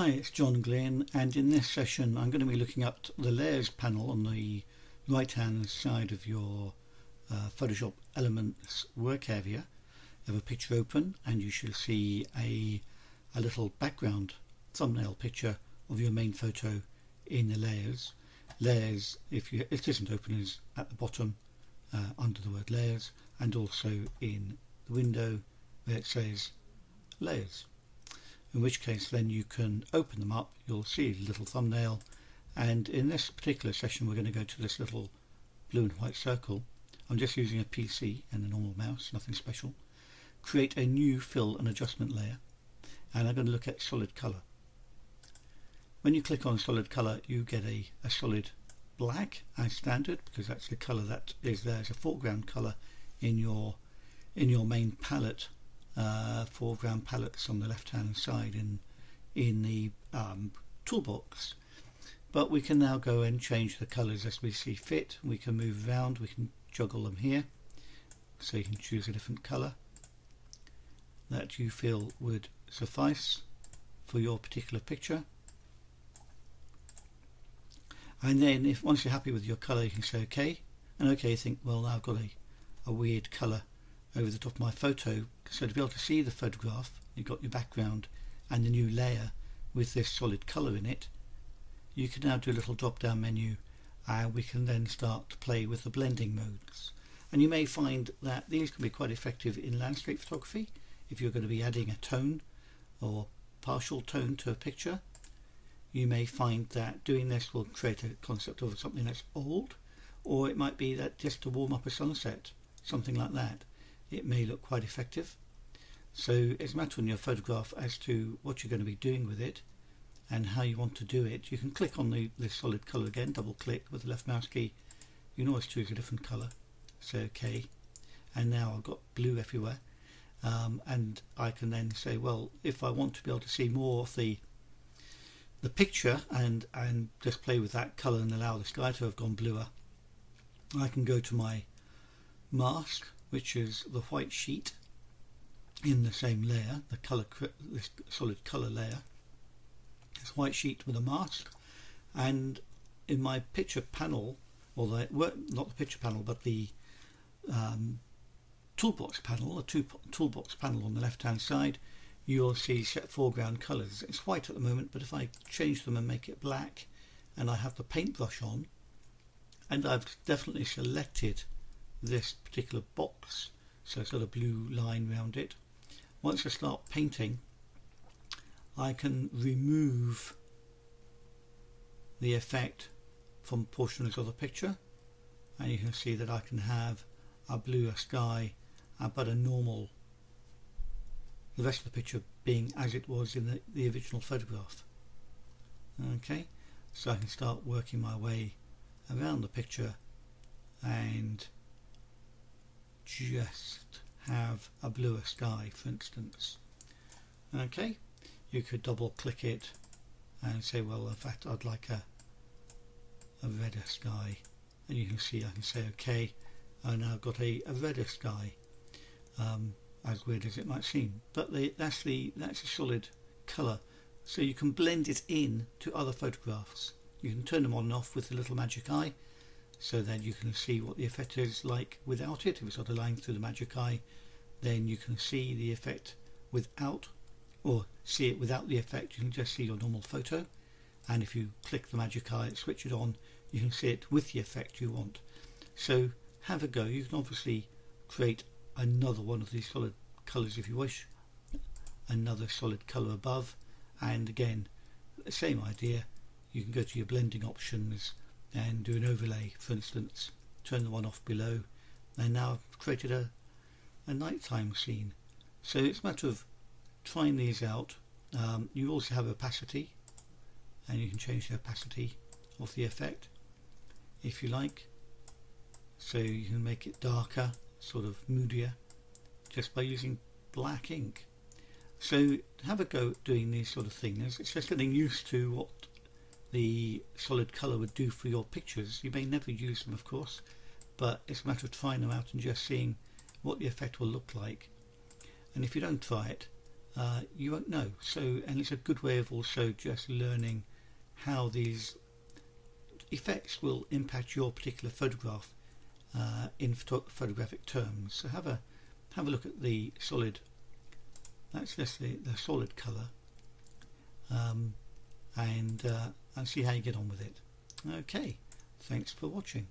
Hi, it's John Glynn, and in this session I'm going to be looking at the Layers panel on the right hand side of your Photoshop Elements work area. You have a picture open and you should see a little background thumbnail picture of your main photo in the Layers. Layers, if it isn't open, is at the bottom under the word Layers, and also in the window where it says Layers. In which case then you can open them up, you'll see the little thumbnail, and in this particular session we're going to go to this little blue and white circle. I'm just using a PC and a normal mouse, nothing special. Create a new fill and adjustment layer, and I'm going to look at solid colour. When you click on solid colour you get a solid black as standard, because that's the colour that is there as a foreground colour in your main palette. Foreground palettes on the left hand side in the toolbox, but we can now go and change the colours as we see fit. We can move around, we can juggle them here, so you can choose a different colour that you feel would suffice for your particular picture. And then once you're happy with your colour you can say OK, and OK, you think, well, now I've got a weird colour over the top of my photo. So to be able to see the photograph, you've got your background and the new layer with this solid colour in it. You can now do a little drop down menu, and we can then start to play with the blending modes. And you may find that these can be quite effective in landscape photography if you're going to be adding a tone or partial tone to a picture. You may find that doing this will create a concept of something that's old, or it might be that just to warm up a sunset, something like that. It may look quite effective. So it's a matter on your photograph as to what you're going to be doing with it and how you want to do it. You can click on the solid colour again, double click with the left mouse key. You can always choose a different colour, say OK, and now I've got blue everywhere, and I can then say, well, if I want to be able to see more of the picture and just play with that colour and allow the sky to have gone bluer, I can go to my mask, which is the white sheet in the same layer, this solid colour layer. It's white sheet with a mask, and in my picture panel, or not the picture panel, but the toolbox panel, toolbox panel on the left hand side, you'll see set foreground colours. It's white at the moment, but if I change them and make it black, and I have the paintbrush on, and I've definitely selected this particular box, so it's got a blue line around it. Once I start painting, I can remove the effect from portions of the picture, and you can see that I can have a bluer sky, but a normal, the rest of the picture being as it was in the original photograph. Okay, so I can start working my way around the picture and just have a bluer sky, for instance. Okay, you could double click it and say, well, in fact I'd like a redder sky, and you can see I can say OK, and now I've got a redder sky, as weird as it might seem, but that's a solid colour, so you can blend it in to other photographs. You can turn them on and off with the little magic eye, so then you can see what the effect is like without it. If it's got a line through the magic eye, then you can see the effect without, or see it without the effect. You can just see your normal photo, and if you click the magic eye, switch it on, you can see it with the effect you want. So have a go. You can obviously create another one of these solid colours if you wish, another solid colour above, and again the same idea. You can go to your blending options and do an overlay, for instance, turn the one off below, and now I've created a nighttime scene. So it's a matter of trying these out. You also have opacity, and you can change the opacity of the effect if you like, so you can make it darker, sort of moodier, just by using black ink. So have a go at doing these sort of things. It's just getting used to what the solid colour would do for your pictures. You may never use them, of course, but it's a matter of trying them out and just seeing what the effect will look like. And if you don't try it, you won't know. So, and it's a good way of also just learning how these effects will impact your particular photograph in photographic terms. So have a look at the solid. That's just the solid colour, and see how you get on with it. Okay, thanks for watching.